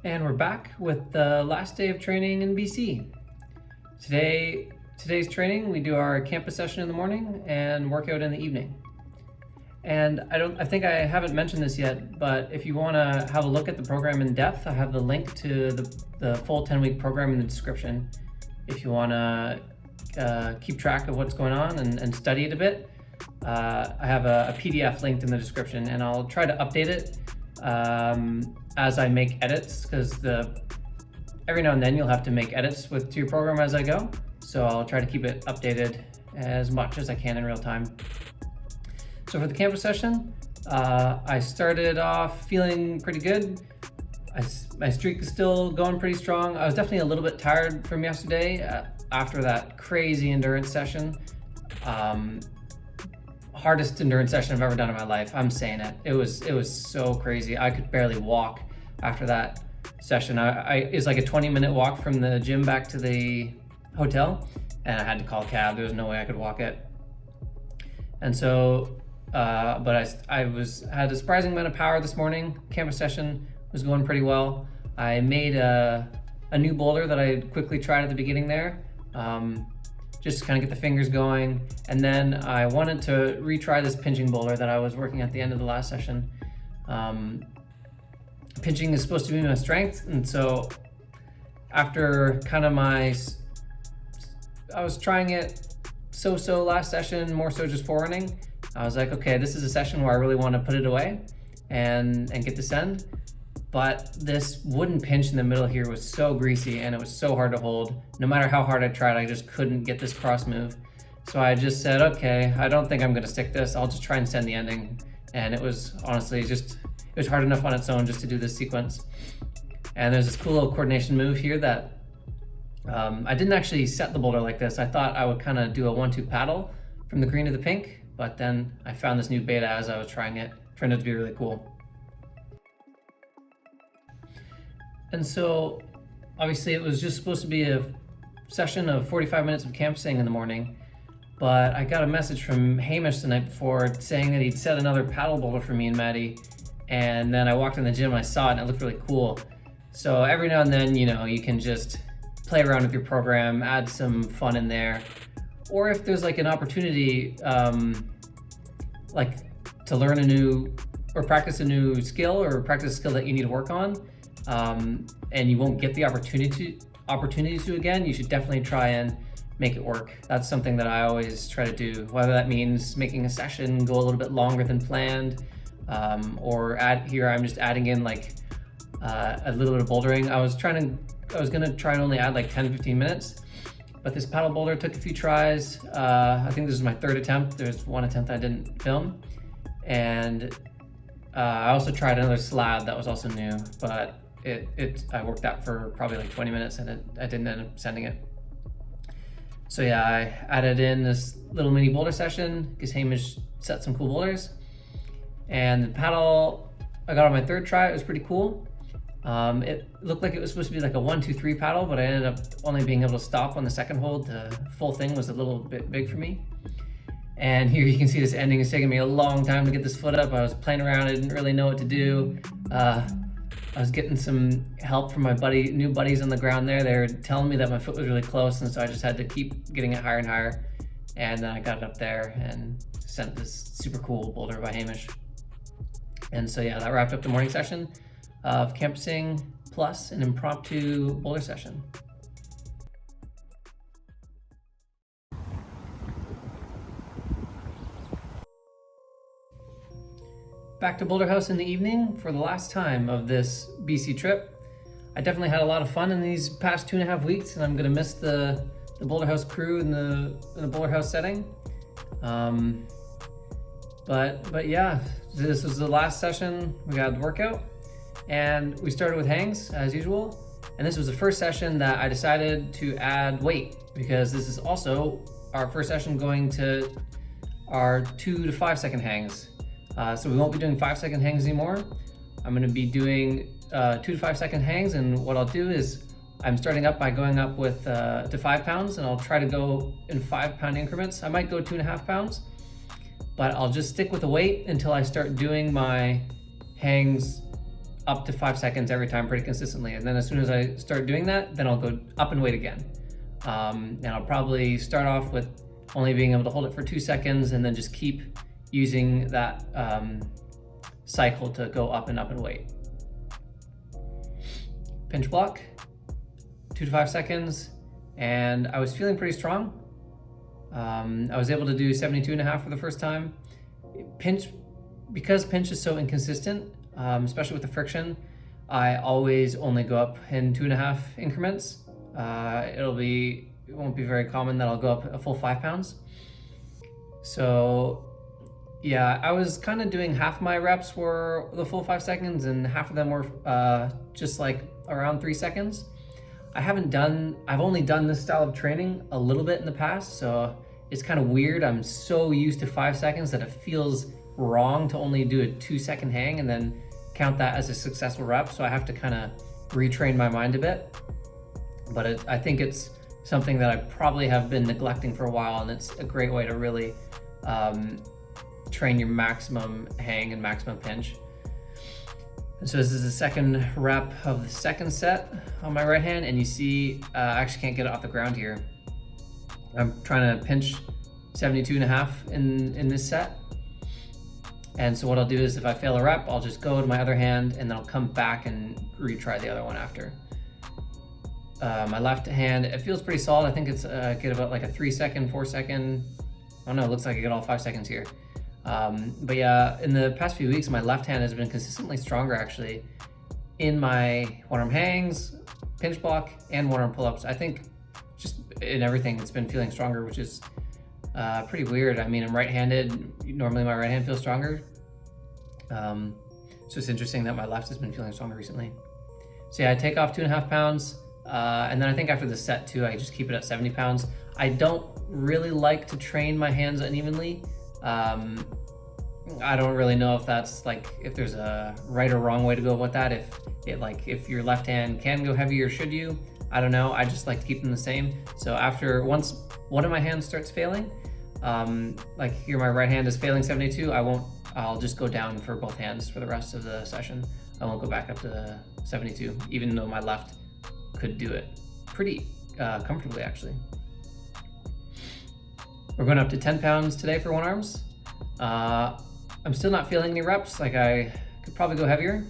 And we're back with the last day of training in BC. Today's training, we do our campus session in the morning and workout in the evening. And I think I haven't mentioned this yet, but if you want to have a look at the program in depth, I have the link to the full 10-week program in the description. If you want to keep track of what's going on and study it a bit, I have a PDF linked in the description, and I'll try to update it as I make edits, because every now and then you'll have to make edits to your program as I go. So I'll try to keep it updated as much as I can in real time. So for the campus session, I started off feeling pretty good. My streak is still going pretty strong. I was definitely a little bit tired from yesterday after that crazy endurance session. Hardest endurance session I've ever done in my life. I'm saying it. It was so crazy. I could barely walk after that session. It's like a 20-minute walk from the gym back to the hotel, and I had to call a cab. There was no way I could walk it. And so, but I had a surprising amount of power this morning. Campus session was going pretty well. I made a new boulder that I quickly tried at the beginning there, just to kind of get the fingers going. And then I wanted to retry this pinching boulder that I was working at the end of the last session. Pinching is supposed to be my strength, and so after kind of I was trying it so last session, more so just forwarding. I was like, okay, this is a session where I really want to put it away and get the send. But this wooden pinch in the middle here was so greasy, and it was so hard to hold. No matter how hard I tried, I just couldn't get this cross move. So I just said, okay, I don't think I'm gonna stick this. I'll just try and send the ending. And it was honestly it was hard enough on its own just to do this sequence. And there's this cool little coordination move here that I didn't actually set the boulder like this. I thought I would kind of do a 1-2 paddle from the green to the pink, but then I found this new beta as I was trying it. Turned out to be really cool. And so obviously it was just supposed to be a session of 45 minutes of campusing in the morning, but I got a message from Hamish the night before saying that he'd set another paddle boulder for me and Maddie. And then I walked in the gym and I saw it and it looked really cool. So every now and then, you can just play around with your program, add some fun in there. Or if there's like an opportunity, like to learn a new, or practice a new skill, or practice a skill that you need to work on, and you won't get the opportunity to again, you should definitely try and make it work. That's something that I always try to do, whether that means making a session go a little bit longer than planned, or I'm just adding in like a little bit of bouldering. I was gonna try and only add like 10-15 minutes, but this paddle boulder took a few tries. I think this is my third attempt. There's one attempt I didn't film, and I also tried another slab that was also new, but I worked that for probably like 20 minutes and I didn't end up sending it. So yeah, I added in this little mini boulder session because Hamish set some cool boulders. And the paddle I got on my third try. It was pretty cool. It looked like it was supposed to be like a 1-2-3 paddle, but I ended up only being able to stop on the second hold. The full thing was a little bit big for me. And here you can see this ending. It's taken me a long time to get this foot up. I was playing around, I didn't really know what to do. I was getting some help from my new buddies on the ground there. They were telling me that my foot was really close, and so I just had to keep getting it higher and higher. And then I got it up there and sent this super cool boulder by Hamish. And so yeah, that wrapped up the morning session of campusing plus an impromptu boulder session. Back to BoulderHouse in the evening for the last time of this BC trip. I definitely had a lot of fun in these past 2.5 weeks, and I'm gonna miss the BoulderHouse crew in the BoulderHouse setting. But yeah, this was the last session. We got the workout, and we started with hangs as usual. And this was the first session that I decided to add weight, because this is also our first session going to our 2 to 5 second hangs. So we won't be doing 5-second hangs anymore. I'm gonna be doing 2 to 5 second hangs, and what I'll do is I'm starting up by going up with to 5 pounds, and I'll try to go in 5-pound increments. I might go 2.5 pounds, but I'll just stick with the weight until I start doing my hangs up to 5 seconds every time pretty consistently. And then as soon as I start doing that, then I'll go up and wait again. And I'll probably start off with only being able to hold it for 2 seconds and then just keep using that cycle to go up and wait. Pinch block, 2 to 5 seconds, and I was feeling pretty strong. I was able to do 72.5 for the first time. Because pinch is so inconsistent, especially with the friction, I always only go up in 2.5 increments. It won't be very common that I'll go up a full 5 pounds. So yeah, I was kind of doing half my reps were the full 5 seconds and half of them were just like around 3 seconds. I've only done this style of training a little bit in the past, so it's kind of weird. I'm so used to 5 seconds that it feels wrong to only do a 2-second hang and then count that as a successful rep. So I have to kind of retrain my mind a bit. But I think it's something that I probably have been neglecting for a while, and it's a great way to really train your maximum hang and maximum pinch. And so this is the second rep of the second set on my right hand, and you see I actually can't get it off the ground here. I'm trying to pinch 72.5 in this set. And so what I'll do is if I fail a rep, I'll just go to my other hand and then I'll come back and retry the other one after. My left hand, it feels pretty solid. I think it's get about like a 3 second, 4 second. Oh no, it looks like I get all 5 seconds here. But yeah, in the past few weeks, my left hand has been consistently stronger actually in my one arm hangs, pinch block, and one arm pull-ups. I think just in everything, it's been feeling stronger, which is pretty weird. I mean, I'm right-handed. Normally my right hand feels stronger. So it's interesting that my left has been feeling stronger recently. So yeah, I take off 2.5 pounds. And then I think after the set too, I just keep it at 70 pounds. I don't really like to train my hands unevenly. I don't really know if that's like, if there's a right or wrong way to go with that. If your left hand can go heavier, should you? I don't know. I just like to keep them the same. So once one of my hands starts failing, like here my right hand is failing 72, I'll just go down for both hands for the rest of the session. I won't go back up to 72, even though my left could do it pretty comfortably actually. We're going up to 10 pounds today for one arms. I'm still not feeling any reps, like I could probably go heavier.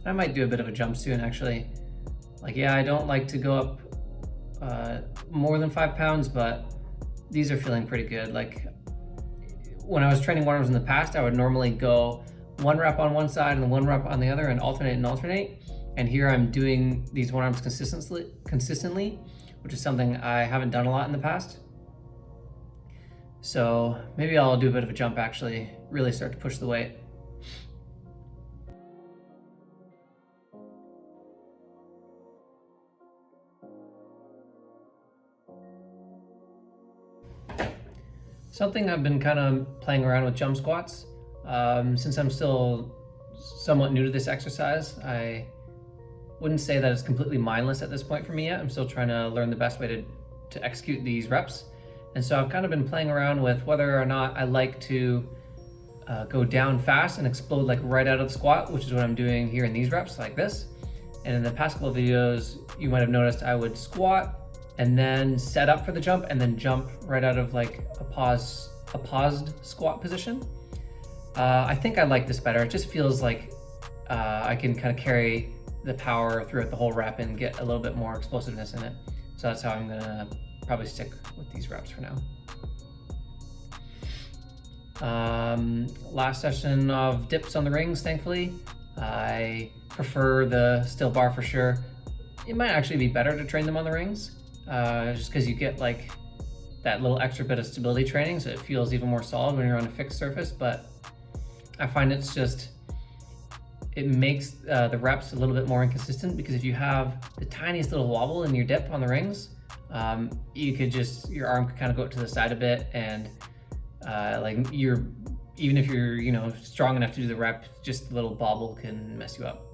I might do a bit of a jump soon actually. Like yeah, I don't like to go up more than 5 pounds, but these are feeling pretty good. Like when I was training one arms in the past, I would normally go 1 rep on one side and then 1 rep on the other and alternate. And here I'm doing these one arms consistently, which is something I haven't done a lot in the past. So maybe I'll do a bit of a jump actually, really start to push the weight. Something I've been kind of playing around with jump squats. Since I'm still somewhat new to this exercise, I wouldn't say that it's completely mindless at this point for me yet. I'm still trying to learn the best way to execute these reps. And so I've kind of been playing around with whether or not I like to go down fast and explode like right out of the squat, which is what I'm doing here in these reps like this. And in the past couple of videos, you might have noticed I would squat and then set up for the jump and then jump right out of like a paused squat position. I think I like this better. It just feels like I can kind of carry the power throughout the whole rep and get a little bit more explosiveness in it. So that's how I'm gonna probably stick with these reps for now. Last session of dips on the rings, thankfully. I prefer the still bar for sure. It might actually be better to train them on the rings, just because you get like that little extra bit of stability training, so it feels even more solid when you're on a fixed surface. But I find it makes the reps a little bit more inconsistent, because if you have the tiniest little wobble in your dip on the rings, your arm could kind of go to the side a bit, and even if you're strong enough to do the rep, just a little bobble can mess you up.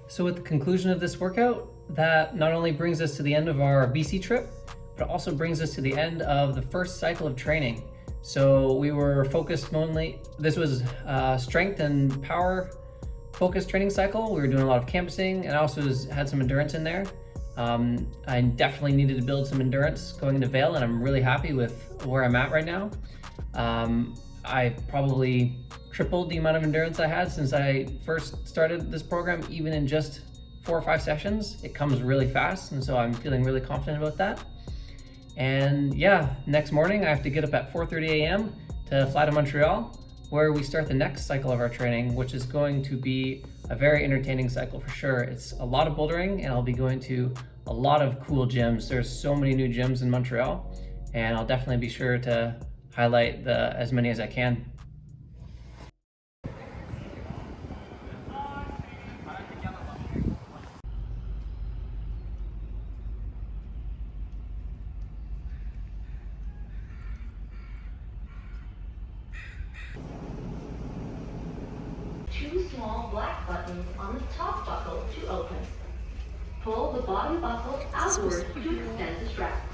So with the conclusion of this workout, that not only brings us to the end of our BC trip, but it also brings us to the end of the first cycle of training. So we were focused mainly, this was strength and power focused training cycle. We were doing a lot of campusing, and I also had some endurance in there. I definitely needed to build some endurance going into Vail, and I'm really happy with where I'm at right now. I probably tripled the amount of endurance I had since I first started this program, even in just 4 or 5 sessions. It comes really fast, and so I'm feeling really confident about that. And yeah, next morning I have to get up at 4:30 a.m. to fly to Montreal, where we start the next cycle of our training, which is going to be a very entertaining cycle for sure. It's a lot of bouldering, and I'll be going to a lot of cool gyms. There's so many new gyms in Montreal, and I'll definitely be sure to highlight as many as I can. Two small black buttons on the top buckle to open. Pull the bottom buckle outward to extend the strap.